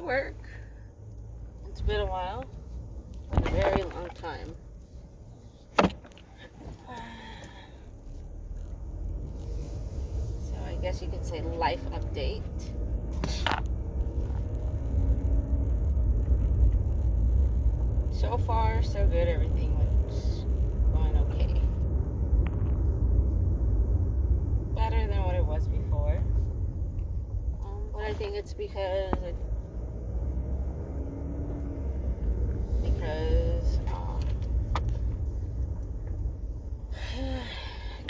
to work. It's been a while. A very long time. So I guess you could say life update. So far, so good. Everything was going okay. Better than what it was before. But I think it's because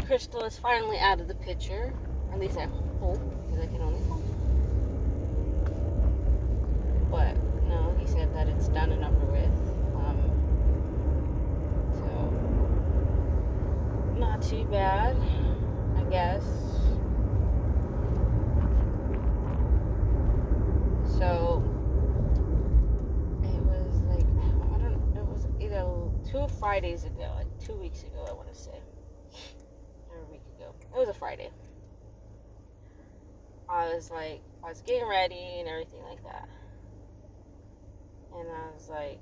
Crystal is finally out of the picture. At least I hope, because I can only hope. But no, he said that it's done and over with. So not too bad, I guess. So it was like, I don't know, it was either 2 Fridays ago, like 2 weeks ago, I want to say. Or a week ago. It was a Friday. I was getting ready and everything like that. And I was like,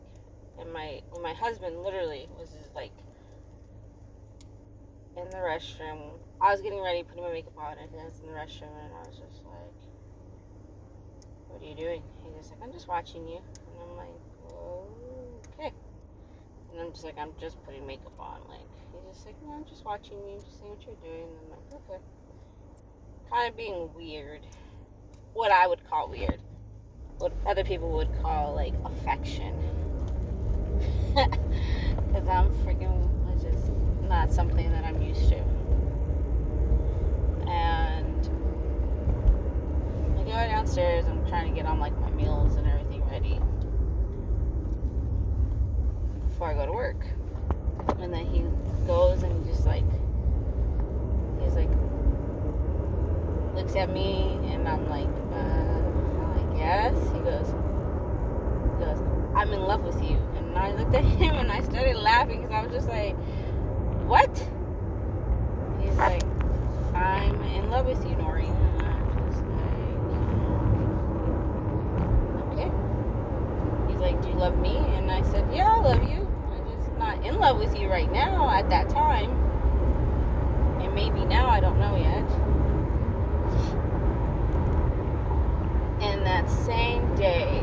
and my husband literally was just like in the restroom. I was getting ready, putting my makeup on, and I was in the restroom, and I was just like, what are you doing? He's just like, I'm just watching you. And I'm like, okay. And I'm just like, I'm just putting makeup on. Like, he's just like, no, I'm just watching you, just seeing what you're doing. And I'm like, okay. Kind of being weird. What I would call weird. What other people would call, like, affection. Because it's just not something that I'm used to. And I go downstairs, I'm trying to get on, like, my meals and everything ready before I go to work. And then he goes and he's like, looks at me, and I'm like, yes. He goes, I'm in love with you. And I looked at him and I started laughing because I was just like, what? He's like, I'm in love with you, Noreen. And I was like, okay. He's like, do you love me? And I said, yeah, I love you. I'm just not in love with you right now at that time. And maybe now, I don't know yet. And that same day,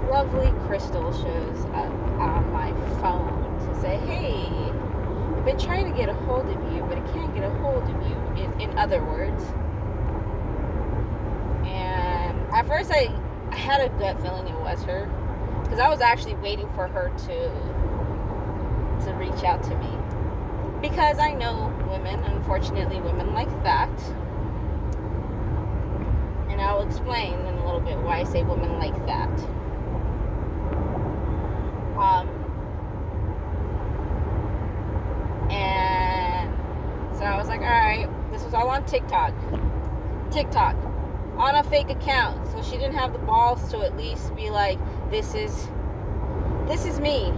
lovely Crystal shows up on my phone to say, hey, I've been trying to get a hold of you, but I can't get a hold of you, in other words. And at first I had a gut feeling it was her, because I was actually waiting for her to reach out to me. Because I know women, unfortunately, women like that. And I'll explain in a little bit why I say women like that. And so I was like, alright, this was all on TikTok, on a fake account. So she didn't have the balls to at least be like, this is me.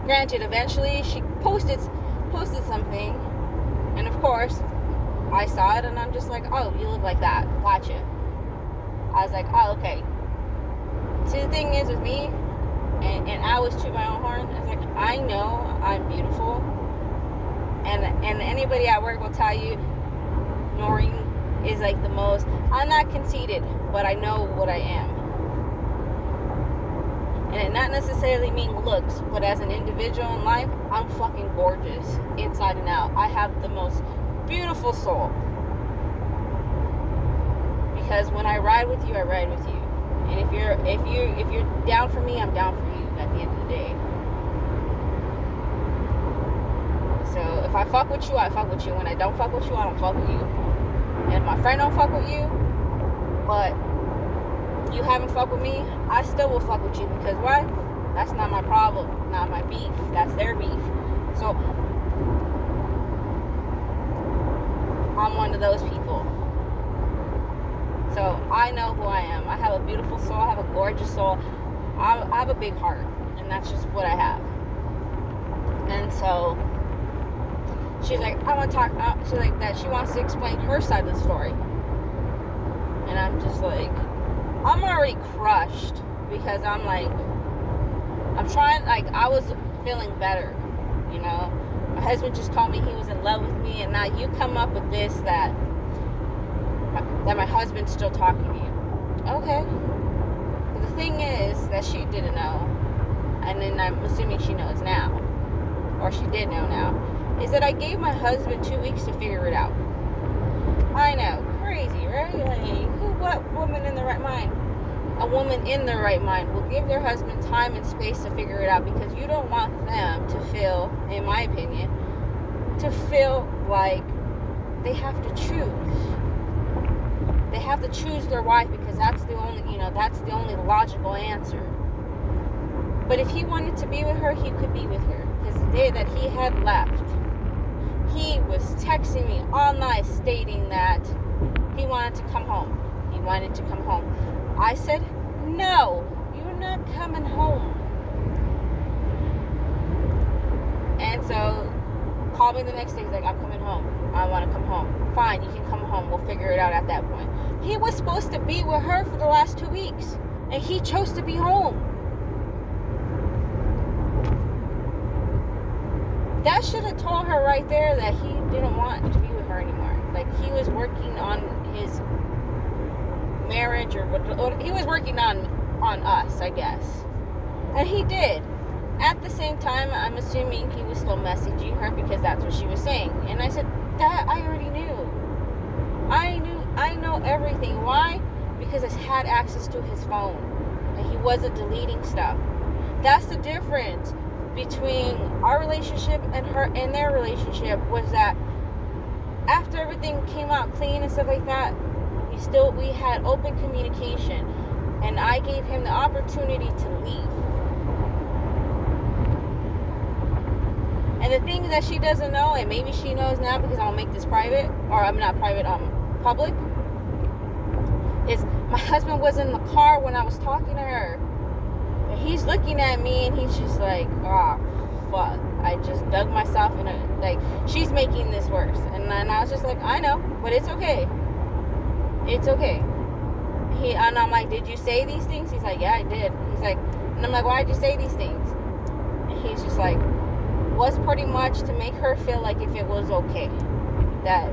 Granted, eventually she posted something, and of course I saw it, and I'm just like, oh, you look like that, gotcha. I was like, oh, okay. See, the thing is with me, and I was to my own horn, I was like, I know I'm beautiful, and anybody at work will tell you Noreen is like the most, I'm not conceited, but I know what I am. And it not necessarily mean looks, but as an individual in life, I'm fucking gorgeous, inside and out. I have the most beautiful soul. Because when I ride with you, I ride with you. And if you're down for me, I'm down for you at the end of the day. So if I fuck with you, I fuck with you. When I don't fuck with you, I don't fuck with you. And if my friend don't fuck with you, but you haven't fucked with me, I still will fuck with you. Because why? That's not my problem, not my beef. That's their beef. So I'm one of those people. So I know who I am. I have a beautiful soul. I have a gorgeous soul. I have a big heart, and that's just what I have. And so she's like, I want to talk. She's like that. She wants to explain her side of the story. And I'm just like, I'm already crushed because I'm trying, like, I was feeling better, you know. My husband just told me he was in love with me, and now you come up with this that my husband's still talking to you. Okay. But the thing is that she didn't know, and then I'm assuming she knows now, or she did know now, is that I gave my husband 2 weeks to figure it out. I know, crazy, right? Like, what woman in the right mind? A woman in their right mind will give their husband time and space to figure it out, because you don't want them to feel, in my opinion, to feel like they have to choose. They have to choose their wife because that's the only logical answer. But if he wanted to be with her, he could be with her. Because the day that he had left, he was texting me all night stating that he wanted to come home. He wanted to come home. I said, no, you're not coming home. And so, called me the next day. He's like, I'm coming home. I want to come home. Fine, you can come home. We'll figure it out at that point. He was supposed to be with her for the last 2 weeks. And he chose to be home. That should have told her right there that he didn't want to be with her anymore. Like, he was working on his marriage, or what he was working on us, I guess. And he did. At the same time, I'm assuming he was still messaging her because that's what she was saying. And I said, that I already knew. I know everything. Why? Because I had access to his phone and he wasn't deleting stuff. That's the difference between our relationship and their relationship, was that after everything came out clean and stuff like that, we had open communication, and I gave him the opportunity to leave. And the thing that she doesn't know, and maybe she knows now because I'll make this private, or I'm not private, public, is my husband was in the car when I was talking to her. And he's looking at me and he's just like, oh, fuck. I just dug myself in a, like, she's making this worse. And then I was just like, I know, but it's okay. It's okay. And I'm like, did you say these things? He's like, yeah, I did. He's like, and I'm like, why did you say these things? And he's just like, was pretty much to make her feel like if it was okay, that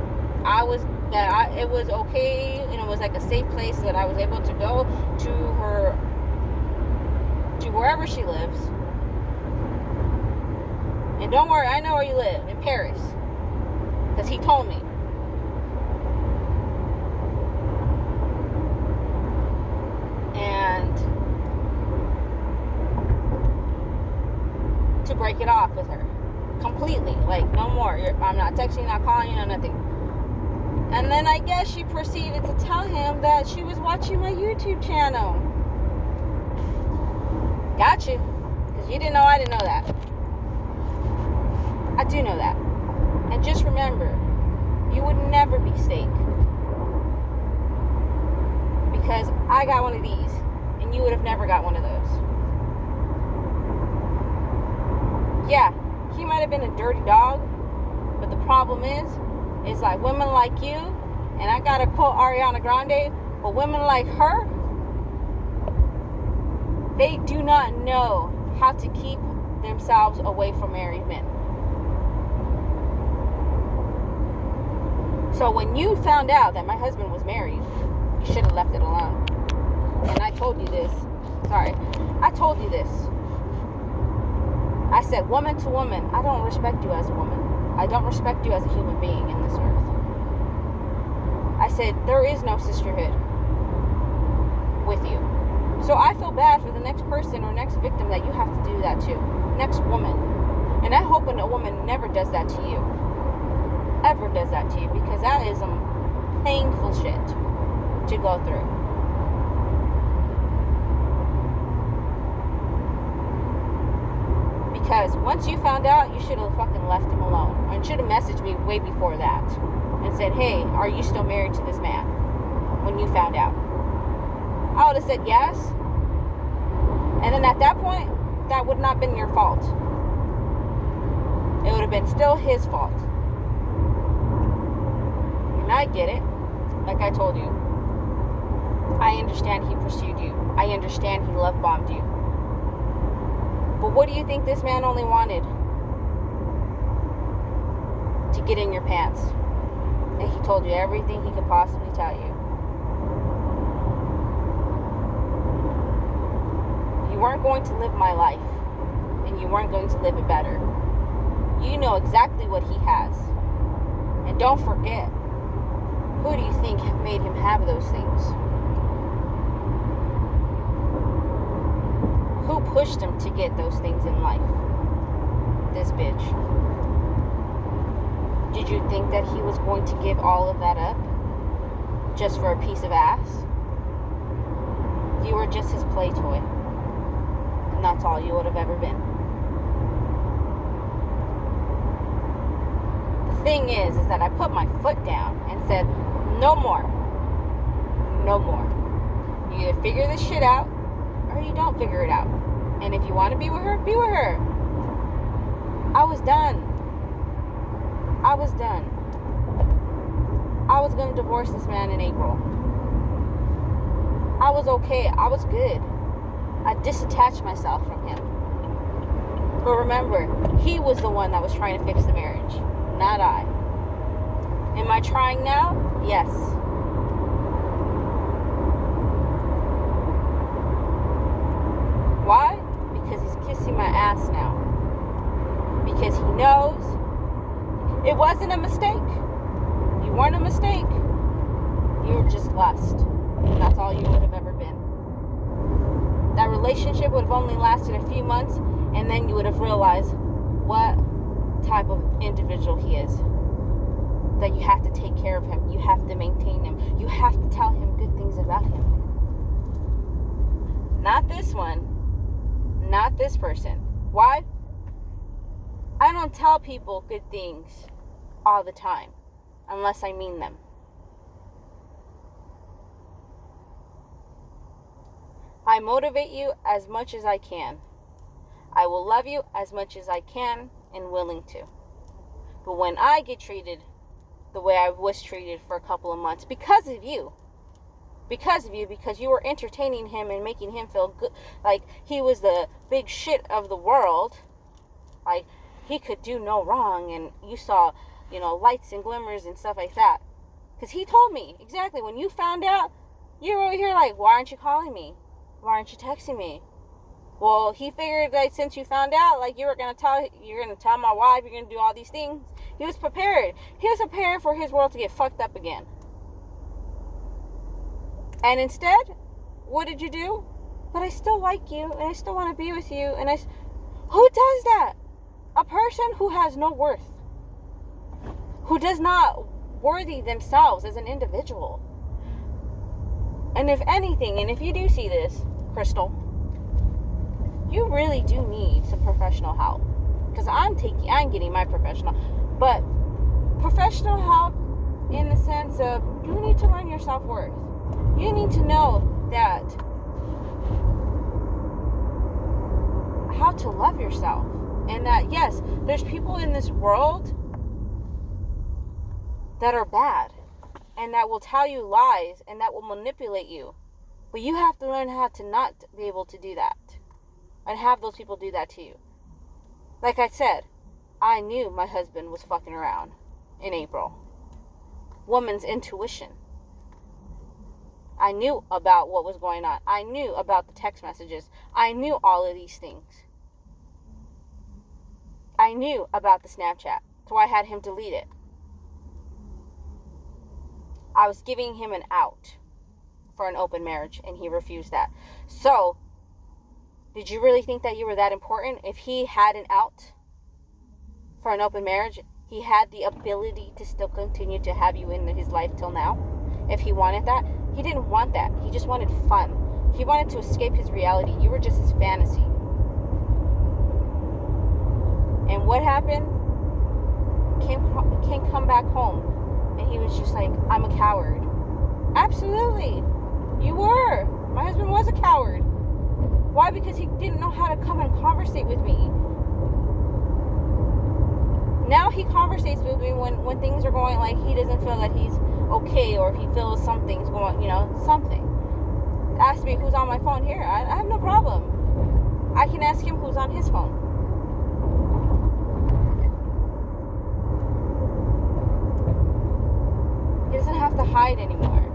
it was okay, and it was like a safe place that I was able to go to her, to wherever she lives. And don't worry, I know where you live, in Paris, because he told me. And to break it off with her completely, like, no more. I'm not texting, not calling you, no nothing. And then I guess she proceeded to tell him that she was watching my YouTube channel. Got you, because you didn't know I didn't know that. I do know that. And just remember, you would never be steak, because I got one of these and you would have never got one of those. Yeah, he might have been a dirty dog, but the problem is like women like you, and I gotta quote Ariana Grande, but women like her, they do not know how to keep themselves away from married men. So when you found out that my husband was married, you should have left it alone. And I told you this. Sorry. I told you this. I said, woman to woman, I don't respect you as a woman. I don't respect you as a human being in this earth. I said, there is no sisterhood with you. So I feel bad for the next person or next victim that you have to do that to. Next woman. And I hope a woman never does that to you. Ever does that to you, because that is some painful shit to go through. Because once you found out, you should have fucking left him alone. Or should have messaged me way before that and said, hey, are you still married to this man? When you found out, I would have said yes. And then at that point, that would not have been your fault. It would have been still his fault. And I get it, like I told you. I understand he pursued you. I understand he love bombed you. But what do you think this man only wanted? To get in your pants. And he told you everything he could possibly tell you. You weren't going to live my life. And you weren't going to live it better. You know exactly what he has. And don't forget, who do you think made him have those things? Who pushed him to get those things in life? This bitch. Did you think that he was going to give all of that up just for a piece of ass? You were just his play toy. And that's all you would have ever been. The thing is that I put my foot down and said, no more. No more. You either figure this shit out or you don't figure it out. And if you want to be with her, be with her. I was done. I was done. I was going to divorce this man in April. I was okay. I was good. I disattached myself from him. But remember, he was the one that was trying to fix the marriage, not I. Am I trying now? Yes. Why? Because he's kissing my ass now. Because he knows it wasn't a mistake. You weren't a mistake. You were just lust. And that's all you would have ever been. That relationship would have only lasted a few months, and then you would have realized what type of individual he is. That you have to take care of him. You have to maintain him. You have to tell him good things about him. Not this one. Not this person. Why? I don't tell people good things all the time unless I mean them. I motivate you as much as I can. I will love you as much as I can and willing to. But when I get treated the way I was treated for a couple of months because of you, because you were entertaining him and making him feel good, like he was the big shit of the world, like he could do no wrong, and you saw, lights and glimmers and stuff like that. Because he told me exactly when you found out, you were over here like, why aren't you calling me? Why aren't you texting me? Well, he figured that since you found out, like you're gonna tell my wife, you're gonna do all these things. He was prepared. He was prepared for his world to get fucked up again. And instead, what did you do? But I still like you, and I still want to be with you, and who does that? A person who has no worth, who does not worthy themselves as an individual. And if anything, and if you do see this, Crystal, you really do need some professional help. Because I'm getting my professional. But professional help in the sense of you need to learn your self-worth. You need to know that how to love yourself. And that, yes, there's people in this world that are bad. And that will tell you lies. And that will manipulate you. But you have to learn how to not be able to do that. And have those people do that to you. Like I said, I knew my husband was fucking around in April. Woman's intuition. I knew about what was going on. I knew about the text messages. I knew all of these things. I knew about the Snapchat. So I had him delete it. I was giving him an out for an open marriage, and he refused that. So, did you really think that you were that important? If he had an out for an open marriage, he had the ability to still continue to have you in his life till now. If he wanted that, he didn't want that. He just wanted fun. He wanted to escape his reality. You were just his fantasy. And what happened? Can't come back home. And he was just like, I'm a coward. Absolutely. You were. My husband was a coward. Why? Because he didn't know how to come and conversate with me. Now he conversates with me when things are going like he doesn't feel that he's okay, or if he feels something's going, something. asks me who's on my phone here, I have no problem. I can ask him who's on his phone. He doesn't have to hide anymore.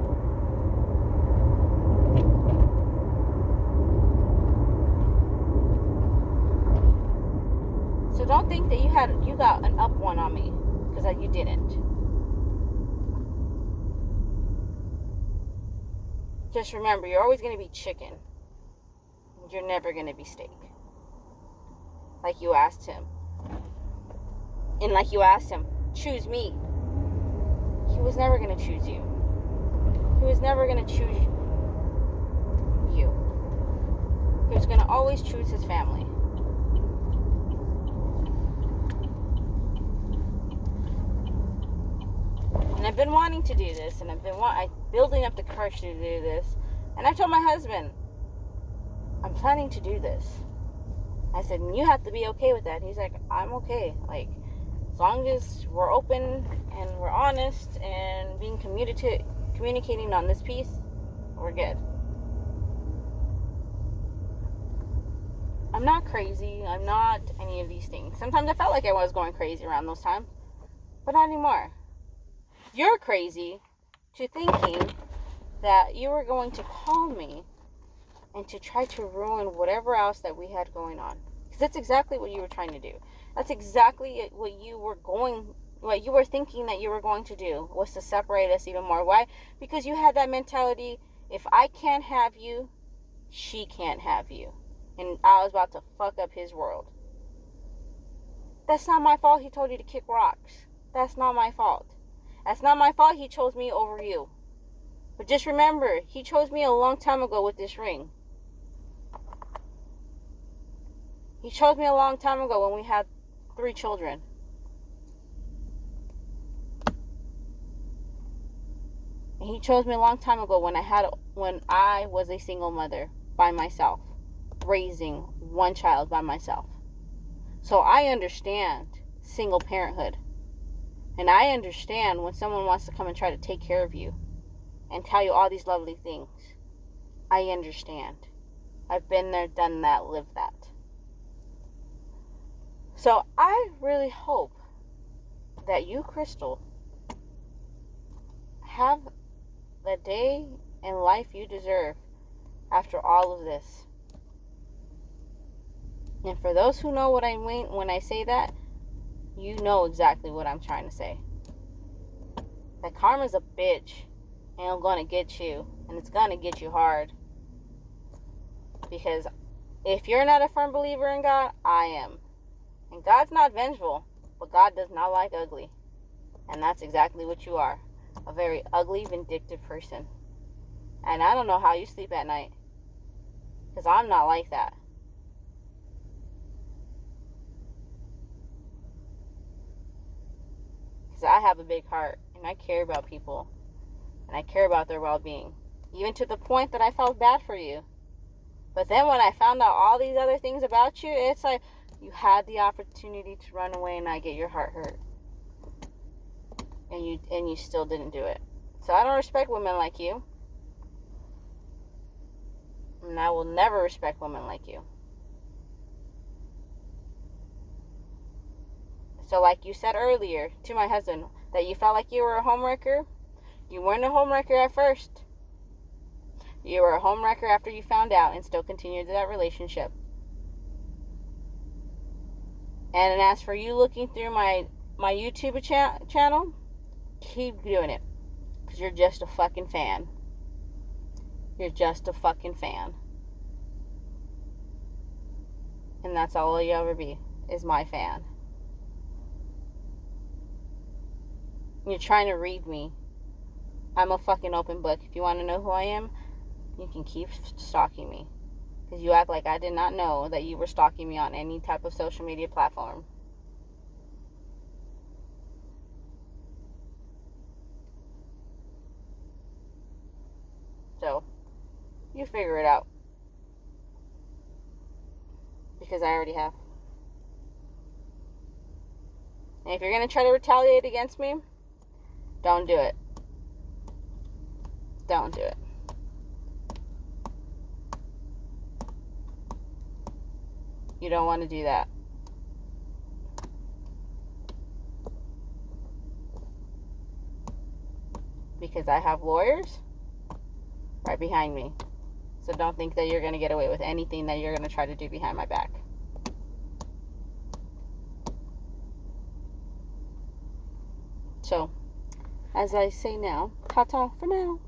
So don't think that you got an up one on me, because you didn't. Just remember, you're always going to be chicken. You're never going to be steak. Like you asked him. And like you asked him, choose me. He was never going to choose you. He was never going to choose you. He was going to always choose his family. And I've been wanting to do this, and I've been building up the courage to do this. And I told my husband, I'm planning to do this. I said, you have to be okay with that. He's like, I'm okay. Like, as long as we're open and we're honest and being communicating on this piece, we're good. I'm not crazy. I'm not any of these things. Sometimes I felt like I was going crazy around those times, but not anymore. You're crazy to thinking that you were going to call me and to try to ruin whatever else that we had going on. Because that's exactly what you were trying to do. That's exactly what you were thinking that you were going to do, was to separate us even more. Why? Because you had that mentality, if I can't have you, she can't have you. And I was about to fuck up his world. That's not my fault he told you to kick rocks. That's not my fault. That's not my fault he chose me over you. But just remember, he chose me a long time ago with this ring. He chose me a long time ago when we had 3 children. And he chose me a long time ago when I was a single mother by myself, raising 1 child by myself. So I understand single parenthood. And I understand when someone wants to come and try to take care of you and tell you all these lovely things. I understand. I've been there, done that, lived that. So I really hope that you, Crystal, have the day and life you deserve after all of this. And for those who know what I mean when I say that, you know exactly what I'm trying to say. That karma's a bitch, and it's gonna get you, and it's gonna get you hard. Because if you're not a firm believer in God, I am. And God's not vengeful, but God does not like ugly. And that's exactly what you are. A very ugly, vindictive person. And I don't know how you sleep at night, because I'm not like that. Because I have a big heart, and I care about people, and I care about their well-being, even to the point that I felt bad for you. But then when I found out all these other things about you, it's like you had the opportunity to run away and not get your heart hurt, and you still didn't do it. So I don't respect women like you, and I will never respect women like you. So like you said earlier to my husband, that you felt like you were a homewrecker. You weren't a homewrecker at first. You were a homewrecker after you found out and still continued that relationship. And as for you looking through my YouTube channel, keep doing it. Because you're just a fucking fan. You're just a fucking fan. And that's all you'll ever be, is my fan. You're trying to read me. I'm a fucking open book. If you want to know who I am, you can keep stalking me. Because you act like I did not know that you were stalking me on any type of social media platform. So, you figure it out. Because I already have. And if you're going to try to retaliate against me, don't do it. Don't do it. You don't want to do that. Because I have lawyers right behind me. So don't think that you're going to get away with anything that you're going to try to do behind my back. So, as I say now, ta-ta for now.